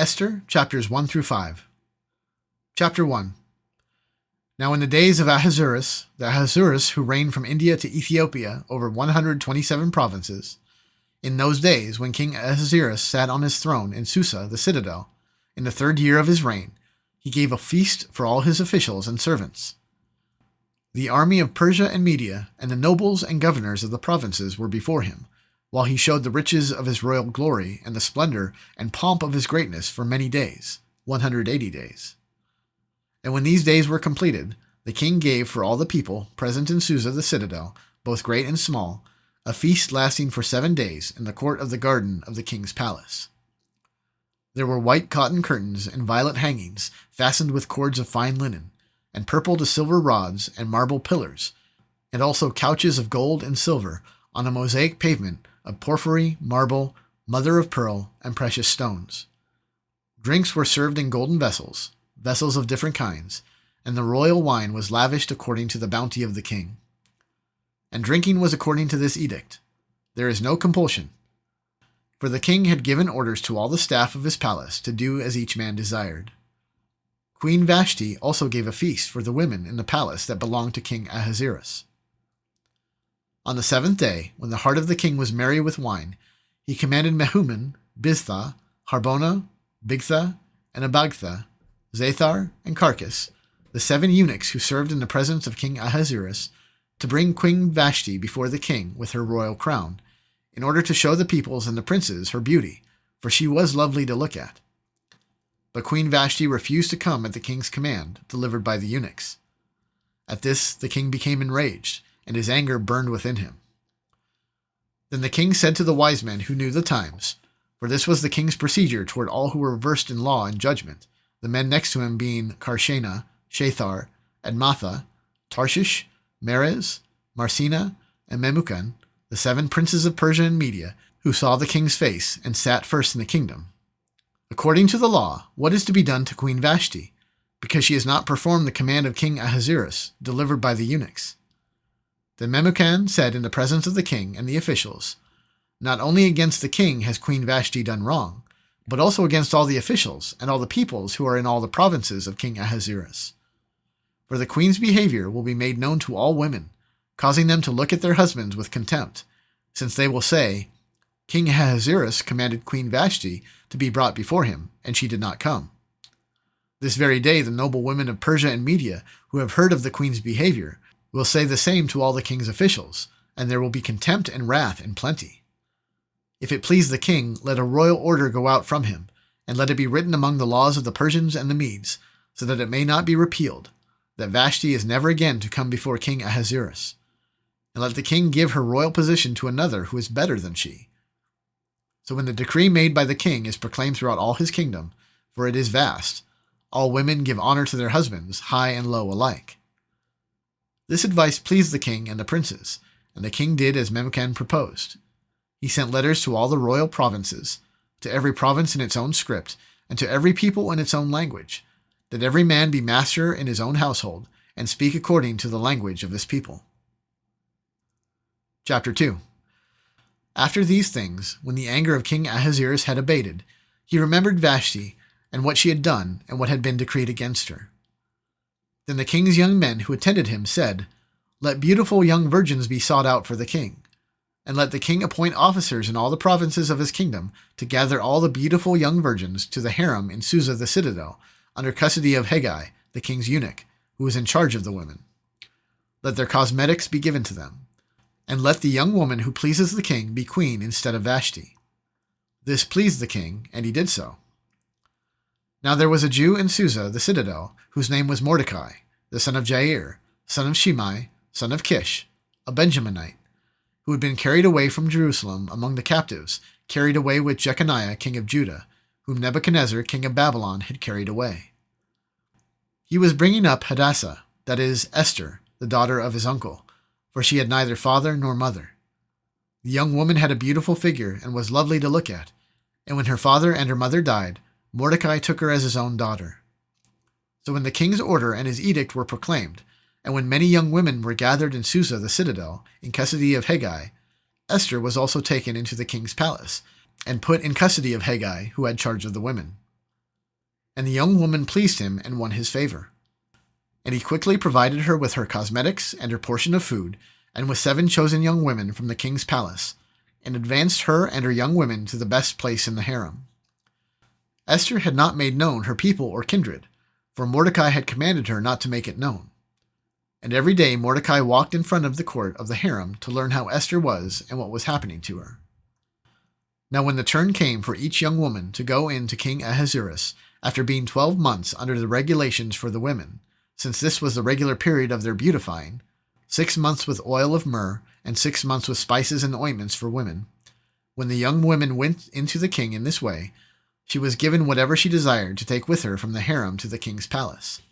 Esther, chapters 1 through 5. Chapter 1. Now in the days of Ahasuerus, the Ahasuerus who reigned from India to Ethiopia over 127 provinces, in those days when King Ahasuerus sat on his throne in Susa, the citadel, in the 3rd year of his reign, he gave a feast for all his officials and servants. The army of Persia and Media, and the nobles and governors of the provinces were before him, while he showed the riches of his royal glory and the splendor and pomp of his greatness for many days, 180 days. And when these days were completed, the king gave for all the people present in Susa the citadel, both great and small, a feast lasting for 7 days in the court of the garden of the king's palace. There were white cotton curtains and violet hangings fastened with cords of fine linen, and purple to silver rods and marble pillars, and also couches of gold and silver on a mosaic pavement of porphyry, marble, mother of pearl, and precious stones. Drinks were served in golden vessels, vessels of different kinds, and the royal wine was lavished according to the bounty of the king. And drinking was according to this edict. There is no compulsion. For the king had given orders to all the staff of his palace to do as each man desired. Queen Vashti also gave a feast for the women in the palace that belonged to King Ahasuerus. On the 7th day, when the heart of the king was merry with wine, he commanded Mehuman, Biztha, Harbona, Bigtha, and Abagtha, Zathar, and Carcas, the 7 eunuchs who served in the presence of King Ahasuerus, to bring Queen Vashti before the king with her royal crown, in order to show the peoples and the princes her beauty, for she was lovely to look at. But Queen Vashti refused to come at the king's command, delivered by the eunuchs. At this the king became enraged, and his anger burned within him. Then the king said to the wise men who knew the times, for this was the king's procedure toward all who were versed in law and judgment, the men next to him being Karshena, Shethar, Admatha, Tarshish, Meres, Marsena, and Memucan, the 7 princes of Persia and Media, who saw the king's face and sat first in the kingdom. According to the law, what is to be done to Queen Vashti, because she has not performed the command of King Ahasuerus, delivered by the eunuchs? Then Memucan said in the presence of the king and the officials, not only against the king has Queen Vashti done wrong, but also against all the officials and all the peoples who are in all the provinces of King Ahasuerus. For the queen's behavior will be made known to all women, causing them to look at their husbands with contempt, since they will say, King Ahasuerus commanded Queen Vashti to be brought before him, and she did not come. This very day the noble women of Persia and Media, who have heard of the queen's behavior, will say the same to all the king's officials, and there will be contempt and wrath in plenty. If it please the king, let a royal order go out from him, and let it be written among the laws of the Persians and the Medes, so that it may not be repealed, that Vashti is never again to come before King Ahasuerus. And let the king give her royal position to another who is better than she. So when the decree made by the king is proclaimed throughout all his kingdom, for it is vast, all women give honor to their husbands, high and low alike. This advice pleased the king and the princes, and the king did as Memucan proposed. He sent letters to all the royal provinces, to every province in its own script, and to every people in its own language, that every man be master in his own household, and speak according to the language of his people. Chapter 2. After these things, when the anger of King Ahasuerus had abated, he remembered Vashti, and what she had done, and what had been decreed against her. Then the king's young men who attended him said, Let beautiful young virgins be sought out for the king, and let the king appoint officers in all the provinces of his kingdom to gather all the beautiful young virgins to the harem in Susa the citadel, under custody of Hegai, the king's eunuch, who was in charge of the women. Let their cosmetics be given to them, and let the young woman who pleases the king be queen instead of Vashti. This pleased the king, and he did so. Now there was a Jew in Susa the citadel, whose name was Mordecai, the son of Jair, son of Shimei, son of Kish, a Benjaminite, who had been carried away from Jerusalem among the captives, carried away with Jeconiah king of Judah, whom Nebuchadnezzar king of Babylon had carried away. He was bringing up Hadassah, that is, Esther, the daughter of his uncle, for she had neither father nor mother. The young woman had a beautiful figure and was lovely to look at, and when her father and her mother died, Mordecai took her as his own daughter. So when the king's order and his edict were proclaimed, and when many young women were gathered in Susa the citadel, in custody of Hegai, Esther was also taken into the king's palace, and put in custody of Hegai, who had charge of the women. And the young woman pleased him and won his favor. And he quickly provided her with her cosmetics and her portion of food, and with 7 chosen young women from the king's palace, and advanced her and her young women to the best place in the harem. Esther had not made known her people or kindred, for Mordecai had commanded her not to make it known. And every day Mordecai walked in front of the court of the harem to learn how Esther was and what was happening to her. Now when the turn came for each young woman to go in to King Ahasuerus, after being 12 months under the regulations for the women, since this was the regular period of their beautifying, 6 months with oil of myrrh, and 6 months with spices and ointments for women, when the young women went into the king in this way, she was given whatever she desired to take with her from the harem to the king's palace.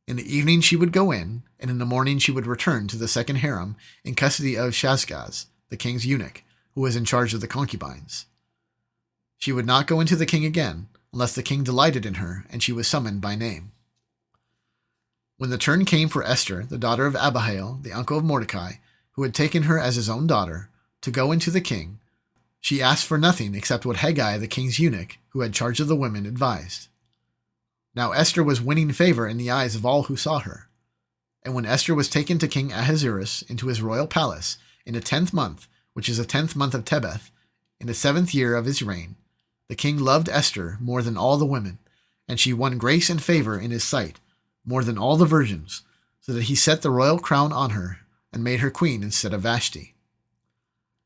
In the evening she would go in, and in the morning she would return to the second harem in custody of Shashgaz, the king's eunuch, who was in charge of the concubines. She would not go into the king again, unless the king delighted in her and she was summoned by name. When the turn came for Esther, the daughter of Abihail, the uncle of Mordecai, who had taken her as his own daughter, to go into the king, she asked for nothing except what Hegai, the king's eunuch, who had charge of the women, advised. Now Esther was winning favor in the eyes of all who saw her. And when Esther was taken to King Ahasuerus into his royal palace, in the 10th month, which is the 10th month of Tebeth, in the 7th year of his reign, the king loved Esther more than all the women, and she won grace and favor in his sight, more than all the virgins, so that he set the royal crown on her, and made her queen instead of Vashti.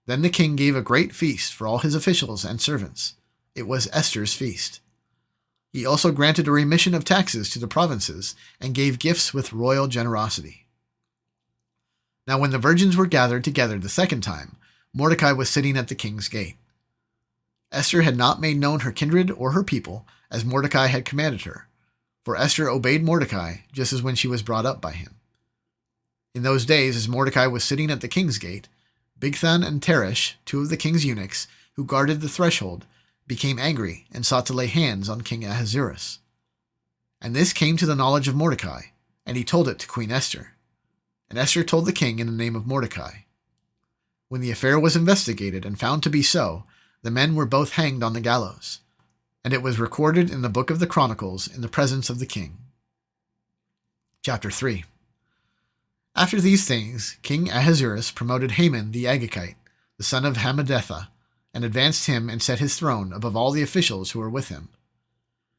Then the king gave a great feast for all his officials and servants. It was Esther's feast. He also granted a remission of taxes to the provinces, and gave gifts with royal generosity. Now when the virgins were gathered together the second time, Mordecai was sitting at the king's gate. Esther had not made known her kindred or her people, as Mordecai had commanded her, for Esther obeyed Mordecai just as when she was brought up by him. In those days, as Mordecai was sitting at the king's gate, Bigthan and Teresh, 2 of the king's eunuchs, who guarded the threshold, became angry and sought to lay hands on King Ahasuerus. And this came to the knowledge of Mordecai, and he told it to Queen Esther. And Esther told the king in the name of Mordecai. When the affair was investigated and found to be so, the men were both hanged on the gallows, and it was recorded in the book of the Chronicles in the presence of the king. Chapter 3. After these things, King Ahasuerus promoted Haman the Agagite, the son of Hammedatha, and advanced him and set his throne above all the officials who were with him.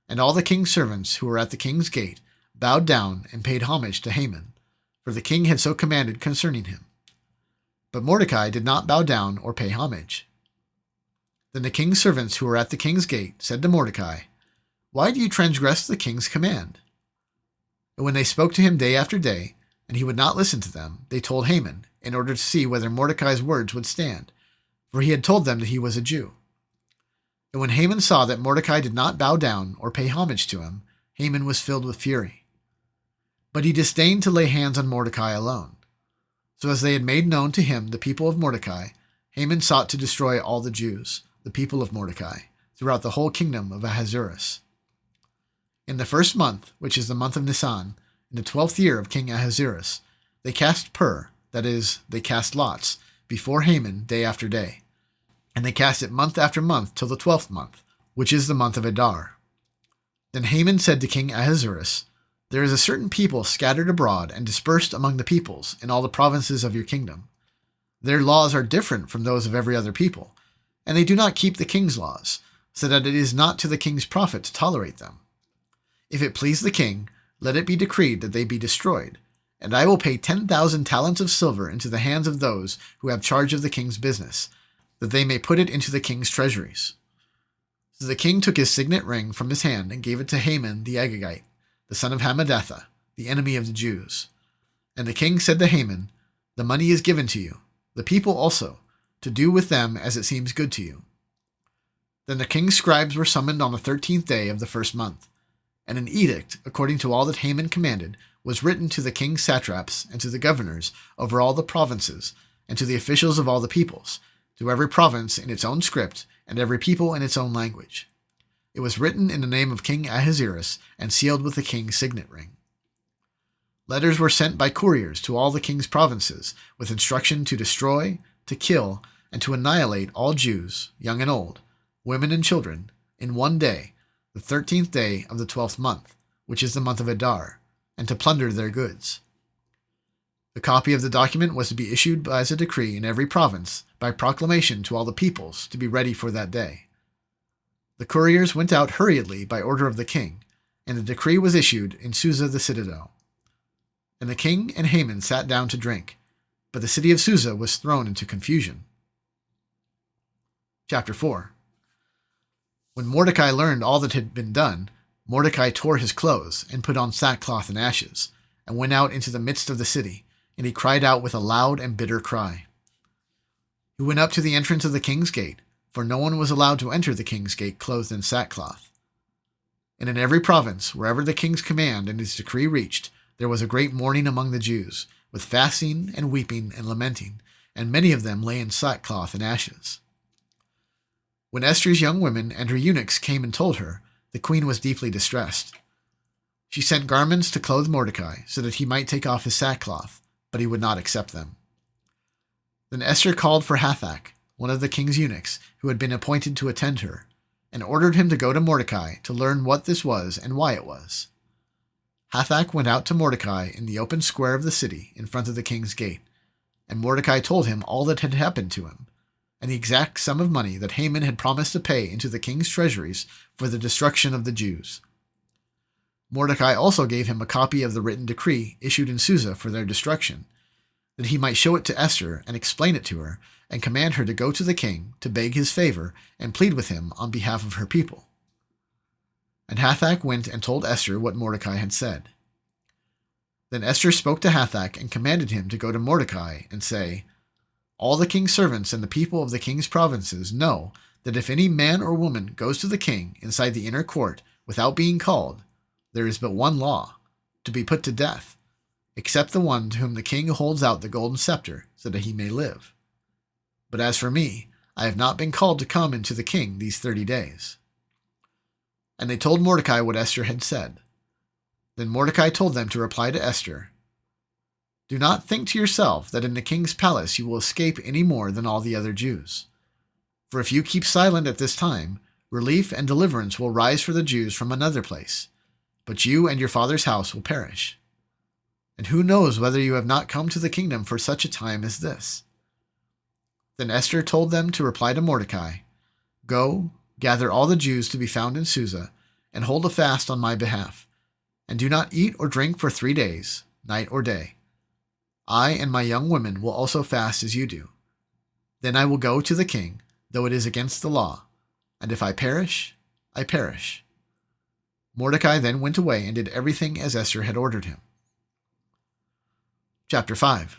And all the king's servants who were at the king's gate bowed down and paid homage to Haman, for the king had so commanded concerning him. But Mordecai did not bow down or pay homage. Then the king's servants who were at the king's gate said to Mordecai, "Why do you transgress the king's command?" And when they spoke to him day after day, and he would not listen to them, they told Haman, in order to see whether Mordecai's words would stand, for he had told them that he was a Jew. And when Haman saw that Mordecai did not bow down or pay homage to him, Haman was filled with fury. But he disdained to lay hands on Mordecai alone. So as they had made known to him the people of Mordecai, Haman sought to destroy all the Jews, the people of Mordecai, throughout the whole kingdom of Ahasuerus. In the 1st month, which is the month of Nisan, in the 12th year of King Ahasuerus, they cast pur, that is, they cast lots, before Haman day after day. And they cast it month after month till the 12th month, which is the month of Adar. Then Haman said to King Ahasuerus, "There is a certain people scattered abroad and dispersed among the peoples in all the provinces of your kingdom. Their laws are different from those of every other people, and they do not keep the king's laws, so that it is not to the king's profit to tolerate them. If it please the king, let it be decreed that they be destroyed, and I will pay 10,000 talents of silver into the hands of those who have charge of the king's business, that they may put it into the king's treasuries." So the king took his signet ring from his hand and gave it to Haman the Agagite, the son of Hammedatha, the enemy of the Jews. And the king said to Haman, "The money is given to you, the people also, to do with them as it seems good to you." Then the king's scribes were summoned on the 13th day of the 1st month, and an edict, according to all that Haman commanded, was written to the king's satraps and to the governors over all the provinces, and to the officials of all the peoples, to every province in its own script, and every people in its own language. It was written in the name of King Ahasuerus, and sealed with the king's signet ring. Letters were sent by couriers to all the king's provinces, with instruction to destroy, to kill, and to annihilate all Jews, young and old, women and children, in one day, the 13th day of the 12th month, which is the month of Adar, and to plunder their goods. A copy of the document was to be issued as a decree in every province by proclamation to all the peoples to be ready for that day. The couriers went out hurriedly by order of the king, and the decree was issued in Susa the citadel. And the king and Haman sat down to drink, but the city of Susa was thrown into confusion. Chapter 4. When Mordecai learned all that had been done, Mordecai tore his clothes and put on sackcloth and ashes, and went out into the midst of the city, and he cried out with a loud and bitter cry. He went up to the entrance of the king's gate, for no one was allowed to enter the king's gate clothed in sackcloth. And in every province, wherever the king's command and his decree reached, there was a great mourning among the Jews, with fasting and weeping and lamenting, and many of them lay in sackcloth and ashes. When Esther's young women and her eunuchs came and told her, the queen was deeply distressed. She sent garments to clothe Mordecai, so that he might take off his sackcloth, but he would not accept them. Then Esther called for Hathach, one of the king's eunuchs, who had been appointed to attend her, and ordered him to go to Mordecai to learn what this was and why it was. Hathach went out to Mordecai in the open square of the city in front of the king's gate, and Mordecai told him all that had happened to him, and the exact sum of money that Haman had promised to pay into the king's treasuries for the destruction of the Jews. Mordecai also gave him a copy of the written decree issued in Susa for their destruction, that he might show it to Esther and explain it to her, and command her to go to the king to beg his favor and plead with him on behalf of her people. And Hathach went and told Esther what Mordecai had said. Then Esther spoke to Hathach and commanded him to go to Mordecai and say, "All the king's servants and the people of the king's provinces know that if any man or woman goes to the king inside the inner court without being called, there is but one law, to be put to death, except the one to whom the king holds out the golden scepter so that he may live. But as for me, I have not been called to come into the king these 30 days." And they told Mordecai what Esther had said. Then Mordecai told them to reply to Esther, "Do not think to yourself that in the king's palace you will escape any more than all the other Jews. For if you keep silent at this time, relief and deliverance will rise for the Jews from another place, but you and your father's house will perish. And who knows whether you have not come to the kingdom for such a time as this?" Then Esther told them to reply to Mordecai, "Go, gather all the Jews to be found in Susa, and hold a fast on my behalf, and do not eat or drink for 3 days, night or day. I and my young women will also fast as you do. Then I will go to the king, though it is against the law, and if I perish, I perish." Mordecai then went away and did everything as Esther had ordered him. Chapter 5.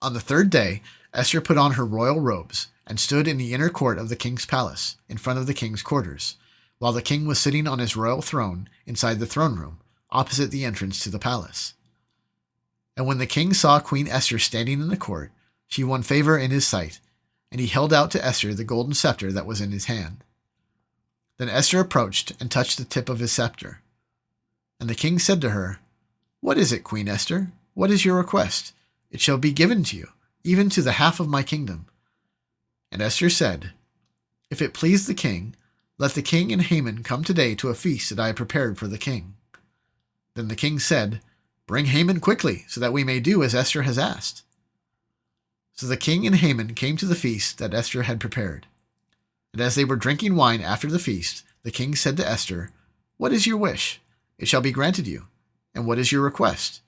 On the 3rd day, Esther put on her royal robes and stood in the inner court of the king's palace, in front of the king's quarters, while the king was sitting on his royal throne inside the throne room, opposite the entrance to the palace. And when the king saw Queen Esther standing in the court, she won favor in his sight, and he held out to Esther the golden scepter that was in his hand. Then Esther approached and touched the tip of his scepter. And the king said to her, "What is it, Queen Esther? What is your request? It shall be given to you, even to the half of my kingdom." And Esther said, "If it please the king, let the king and Haman come today to a feast that I have prepared for the king." Then the king said, "Bring Haman quickly, so that we may do as Esther has asked." So the king and Haman came to the feast that Esther had prepared. And as they were drinking wine after the feast, the king said to Esther, "What is your wish? It shall be granted you. And what is your request?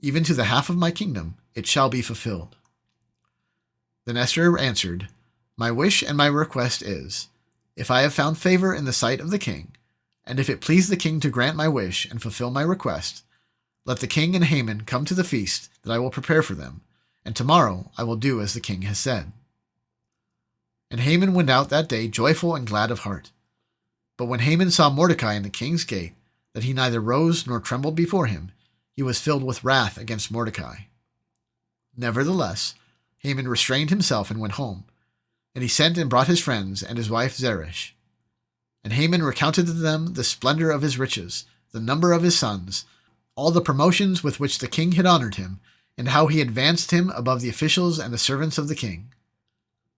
Even to the half of my kingdom, it shall be fulfilled." Then Esther answered, "My wish and my request is, if I have found favor in the sight of the king, and if it please the king to grant my wish and fulfill my request, let the king and Haman come to the feast that I will prepare for them, and tomorrow I will do as the king has said." And Haman went out that day joyful and glad of heart. But when Haman saw Mordecai in the king's gate, that he neither rose nor trembled before him, he was filled with wrath against Mordecai. Nevertheless, Haman restrained himself and went home, and he sent and brought his friends and his wife Zeresh. And Haman recounted to them the splendor of his riches, the number of his sons, all the promotions with which the king had honored him, and how he advanced him above the officials and the servants of the king.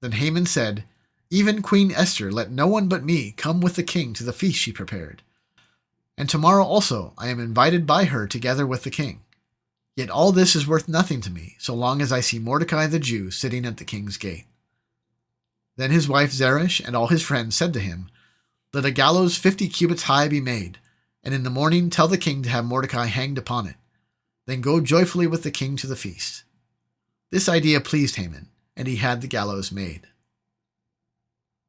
Then Haman said, Even Queen Esther let no one but me come with the king to the feast she prepared. And tomorrow also I am invited by her together with the king. Yet all this is worth nothing to me, so long as I see Mordecai the Jew sitting at the king's gate." Then his wife Zeresh and all his friends said to him, "Let a gallows 50 cubits high be made, and in the morning tell the king to have Mordecai hanged upon it. Then go joyfully with the king to the feast." This idea pleased Haman, and he had the gallows made.